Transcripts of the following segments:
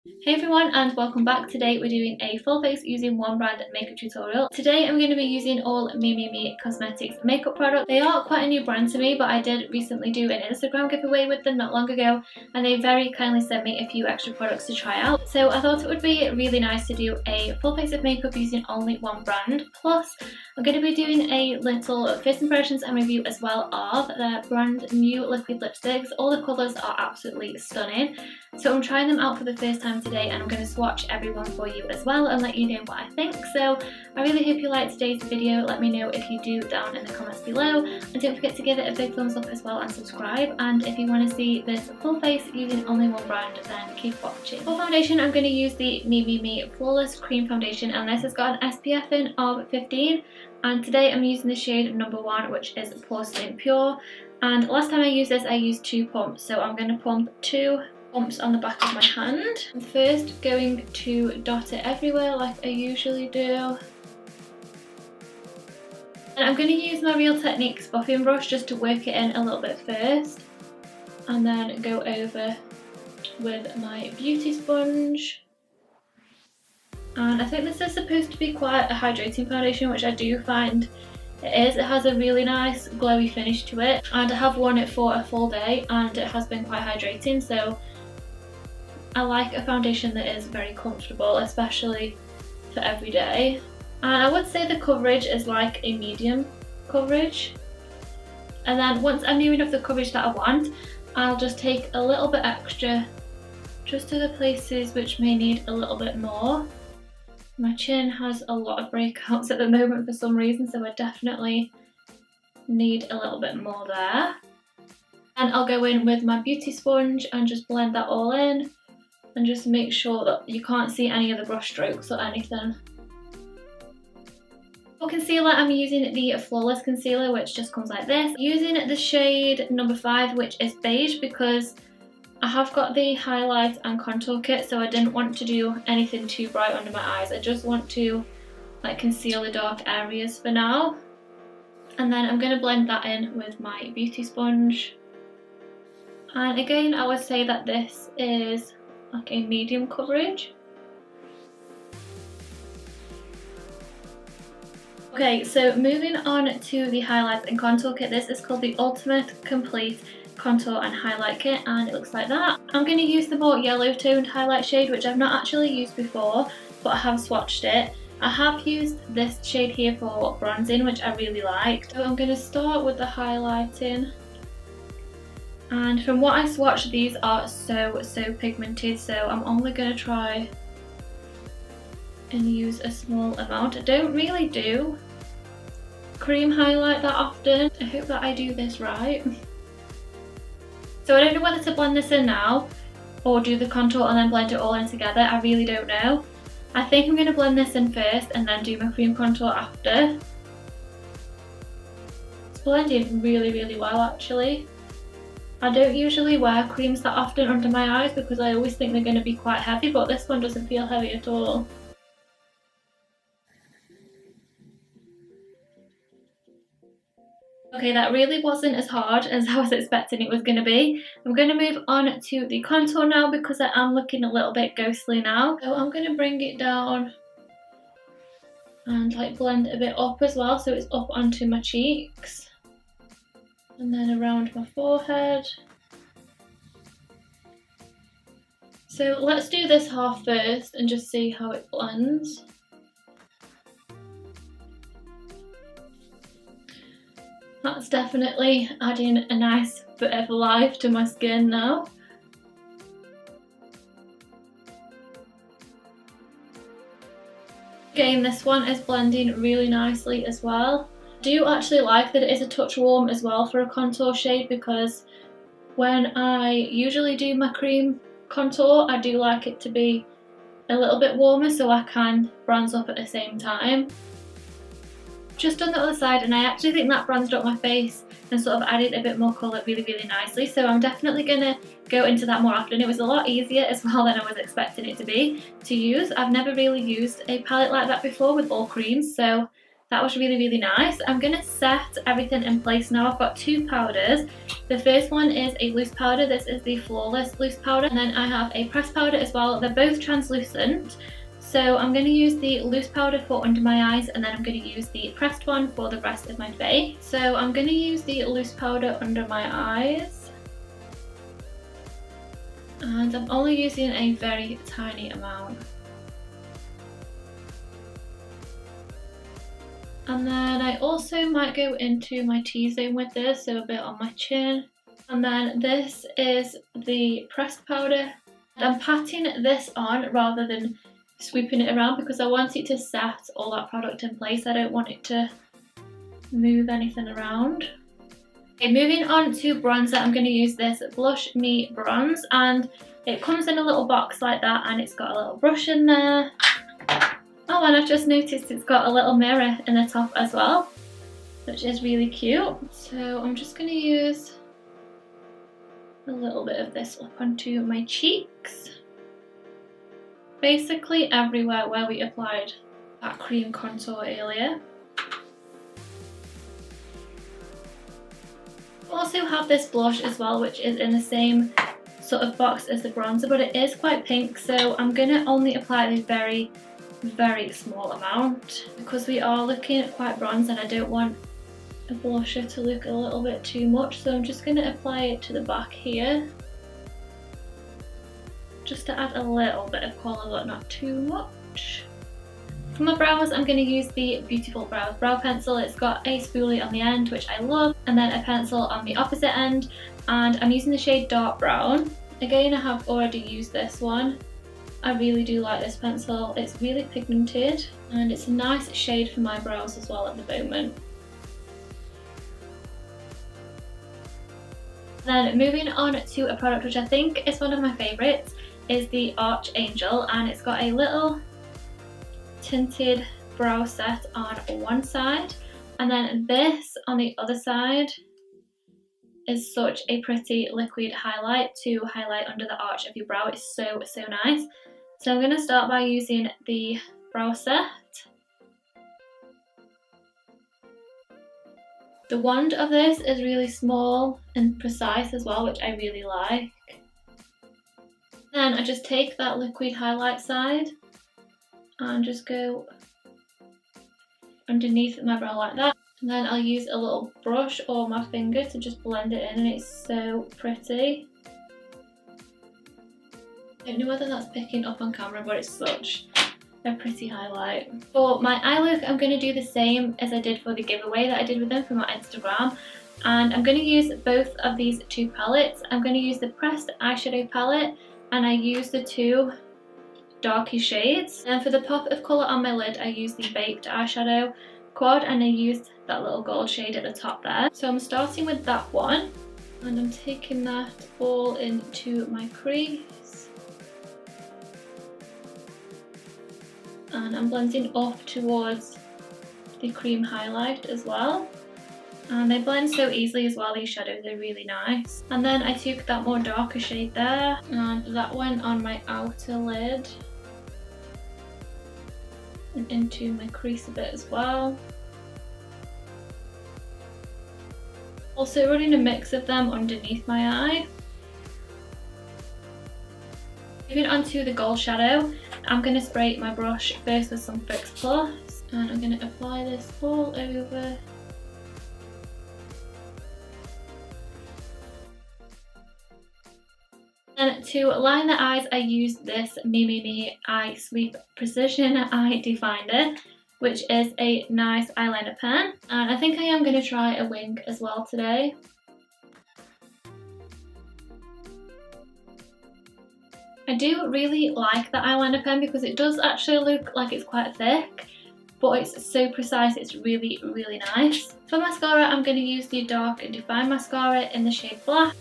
Hey everyone and welcome back. Today we're doing a full face using one brand makeup tutorial. Today I'm going to be using all Mememe Cosmetics makeup products. They are quite a new brand to me, but I did recently do an Instagram giveaway with them not long ago and they very kindly sent me a few extra products to try out. So I thought it would be really nice to do a full face of makeup using only one brand. Plus I'm going to be doing a little first impressions and review as well of their brand new liquid lipsticks. All the colours are absolutely stunning. So I'm trying them out for the first time today and I'm going to swatch everyone for you as well and let you know what I think. So I really hope you liked today's video. Let me know if you do down in the comments below, and don't forget to give it a big thumbs up as well and subscribe. And if you want to see this full face using only one brand, then keep watching. For foundation I'm going to use the Mememe Flawless Cream Foundation, and this has got an SPF in of 15, and today I'm using the shade number 1, which is Porcelain Pure. And last time I used this I used 2 pumps, so I'm going to pump 2 pumps on the back of my hand. I'm first going to dot it everywhere like I usually do. And I'm going to use my Real Techniques buffing brush just to work it in a little bit first, and then go over with my beauty sponge. And I think this is supposed to be quite a hydrating foundation, which I do find it is. It has a really nice glowy finish to it, and I have worn it for a full day and it has been quite hydrating, so I like a foundation that is very comfortable, especially for every day. And I would say the coverage is like a medium coverage. And then once I'm near enough the coverage that I want, I'll just take a little bit extra just to the places which may need a little bit more. My chin has a lot of breakouts at the moment for some reason, so I definitely need a little bit more there. And I'll go in with my beauty sponge and just blend that all in. And just make sure that you can't see any of the brush strokes or anything. For concealer I'm using the Flawless Concealer, which just comes like this. Using the shade number 5, which is beige, because I have got the highlight and contour kit, so I didn't want to do anything too bright under my eyes. I just want to like conceal the dark areas for now. And then I'm going to blend that in with my beauty sponge. And again I would say that this is like a medium coverage. Okay, so moving on to the highlights and contour kit. This is called the Ultimate Complete Contour and Highlight Kit, and it looks like that. I'm going to use the more yellow toned highlight shade, which I've not actually used before, but I have swatched it. I have used this shade here for bronzing, which I really liked. So I'm going to start with the highlighting. And from what I swatched, these are so pigmented, so I'm only going to try and use a small amount. I don't really do cream highlight that often. I hope that I do this right. So I don't know whether to blend this in now or do the contour and then blend it all in together. I really don't know. I think I'm going to blend this in first and then do my cream contour after. It's blending really well actually. I don't usually wear creams that often under my eyes because I always think they're going to be quite heavy, but this one doesn't feel heavy at all. Okay, that really wasn't as hard as I was expecting it was going to be. I'm going to move on to the contour now because I am looking a little bit ghostly now. So I'm going to bring it down and like blend a bit up as well, so it's up onto my cheeks. And then around my forehead. So let's do this half first and just see how it blends. That's definitely adding a nice bit of life to my skin now. Again, this one is blending really nicely as well. I do actually like that it is a touch warm as well for a contour shade, because when I usually do my cream contour I do like it to be a little bit warmer so I can bronze up at the same time. Just on the other side, and I actually think that bronzed up my face and sort of added a bit more colour really nicely, so I'm definitely going to go into that more often. It was a lot easier as well than I was expecting it to be to use. I've never really used a palette like that before with all creams, so that was really, really nice. I'm going to set everything in place now. I've got 2 powders. The first one is a loose powder. This is the Flawless loose powder. And then I have a pressed powder as well. They're both translucent. So I'm going to use the loose powder for under my eyes, and then I'm going to use the pressed one for the rest of my face. So I'm going to use the loose powder under my eyes. And I'm only using a very tiny amount. And then I also might go into my T-zone with this, so a bit on my chin. And then this is the pressed powder. I'm patting this on rather than sweeping it around because I want it to set all that product in place. I don't want it to move anything around. Okay, moving on to bronzer, I'm going to use this Blush Me bronze, and it comes in a little box like that, and it's got a little brush in there. Oh, and I've just noticed it's got a little mirror in the top as well, which is really cute. So I'm just going to use a little bit of this up onto my cheeks. Basically everywhere where we applied that cream contour earlier. I also have this blush as well, which is in the same sort of box as the bronzer, but it is quite pink, so I'm going to only apply a very, very small amount because we are looking at quite bronze and I don't want a blusher to look a little bit too much, so I'm just going to apply it to the back here. Just to add a little bit of colour, but not too much. For my brows, I'm going to use the Beautiful Brows brow pencil. It's got a spoolie on the end, which I love, and then a pencil on the opposite end, and I'm using the shade Dark Brown. Again, I have already used this one. I really do like this pencil. It's really pigmented, and it's a nice shade for my brows as well at the moment. Then moving on to a product which I think is one of my favourites, is the Archangel, and it's got a little tinted brow set on one side, and then this on the other side is such a pretty liquid highlight to highlight under the arch of your brow. It's so, so nice. So I'm going to start by using the brow set. The wand of this is really small and precise as well, which I really like. Then I just take that liquid highlight side and just go underneath my brow like that. And then I'll use a little brush or my finger to just blend it in, and it's so pretty. I don't know whether that's picking up on camera, but it's such a pretty highlight. For my eye look, I'm going to do the same as I did for the giveaway that I did with them for my Instagram. And I'm going to use both of these 2 palettes. I'm going to use the pressed eyeshadow palette, and I use the 2 darker shades. And for the pop of colour on my lid, I use the Baked eyeshadow quad, and I used that little gold shade at the top there. So I'm starting with that one, and I'm taking that all into my crease. And I'm blending up towards the cream highlight as well. And they blend so easily as well, these shadows are really nice. And then I took that more darker shade there, and that went on my outer lid and into my crease a bit as well. Also running a mix of them underneath my eye. Moving on to the gold shadow, I'm going to spray my brush first with some Fix Plus, and I'm going to apply this all over. And to line the eyes, I use this Mememe Eye Sweep Precision Eye Definer, which is a nice eyeliner pen. And I think I am going to try a wing as well today. I do really like the eyeliner pen because it does actually look like it's quite thick, but it's so precise, it's really, really nice. For mascara, I'm going to use the Dark and Define Mascara in the shade Black.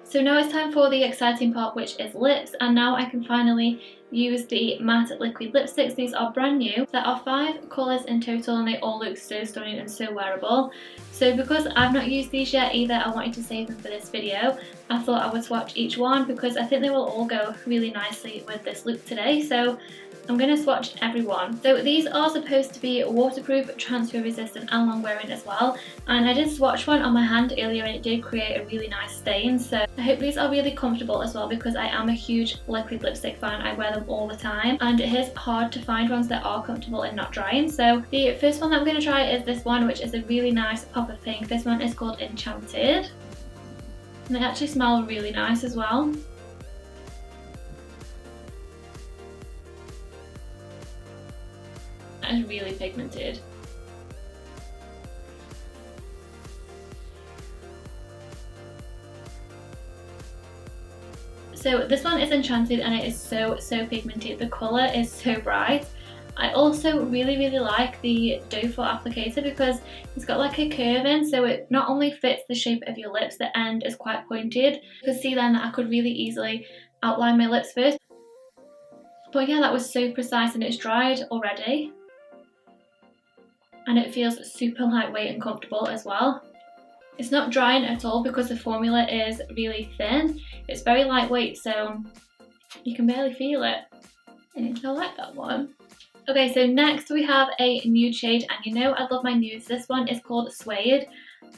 So now it's time for the exciting part, which is lips, and now I can finally use the matte liquid lipsticks. These are brand new. There are 5 colours in total, and they all look so stunning and so wearable. So because I've not used these yet either, I wanted to save them for this video. I thought I would swatch each one because I think they will all go really nicely with this look today. So I'm going to swatch every one. So these are supposed to be waterproof, transfer resistant and long wearing as well. And I did swatch one on my hand earlier and it did create a really nice stain. So I hope these are really comfortable as well, because I am a huge liquid lipstick fan. I wear them all the time and it is hard to find ones that are comfortable and not drying. So the first one that I'm going to try is this one, which is a really nice pop of pink. This one is called Enchanted. And they actually smell really nice as well. That is really pigmented. So this one is Enchanted and it is so pigmented. The colour is so bright. I also really like the doe foot applicator because it's got like a curve in, so it not only fits the shape of your lips, the end is quite pointed. You can see then that I could really easily outline my lips first. But yeah, that was so precise and it's dried already. And it feels super lightweight and comfortable as well. It's not drying at all because the formula is really thin. It's very lightweight, so you can barely feel it. And I like that one. Okay, so next we have a nude shade, and you know I love my nudes. This one is called Suede,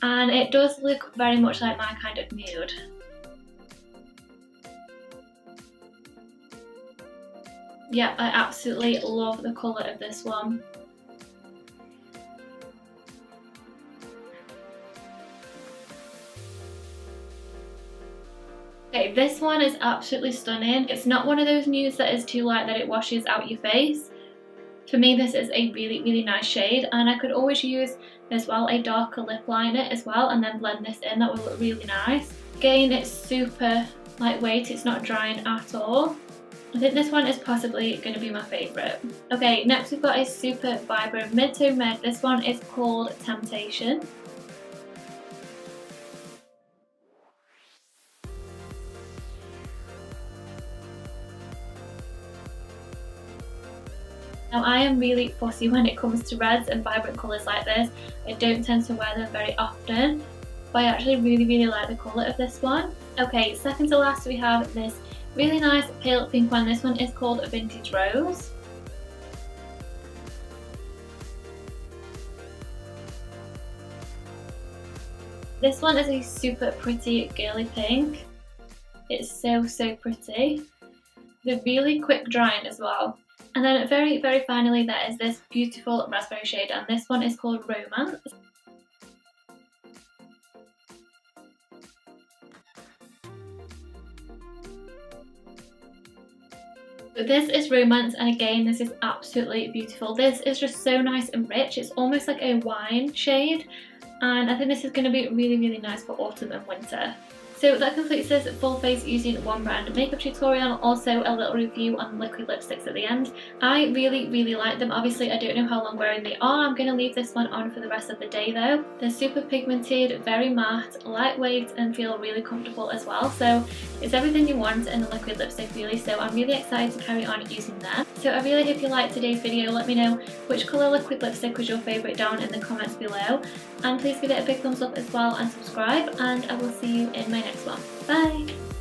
and it does look very much like my kind of nude. Yeah, I absolutely love the colour of this one. Okay, this one is absolutely stunning. It's not one of those nudes that is too light that it washes out your face. For me, this is a really nice shade, and I could always use as well a darker lip liner as well and then blend this in. That would look really nice. Again, it's super lightweight, it's not drying at all. I think this one is possibly going to be my favourite. Okay, next we've got a super vibrant mid-tone red. This one is called Temptation. Now I am really fussy when it comes to reds and vibrant colours like this. I don't tend to wear them very often, but I actually really like the colour of this one. Okay, second to last we have this really nice pale pink one. This one is called Vintage Rose. This one is a super pretty girly pink. It's so pretty. They're really quick drying as well. And then very finally there is this beautiful raspberry shade, and this one is called Romance. So this is Romance, and again this is absolutely beautiful. This is just so nice and rich. It's almost like a wine shade, and I think this is going to be really nice for autumn and winter. So that completes this full face using one brand makeup tutorial, also a little review on liquid lipsticks at the end. I really like them. Obviously I don't know how long wearing they are. I'm going to leave this one on for the rest of the day though. They're super pigmented, very matte, lightweight and feel really comfortable as well. So it's everything you want in a liquid lipstick really, so I'm really excited to carry on using them. So I really hope you liked today's video. Let me know which colour liquid lipstick was your favourite down in the comments below. And please give it a big thumbs up as well and subscribe, and I will see you in my next one. Bye!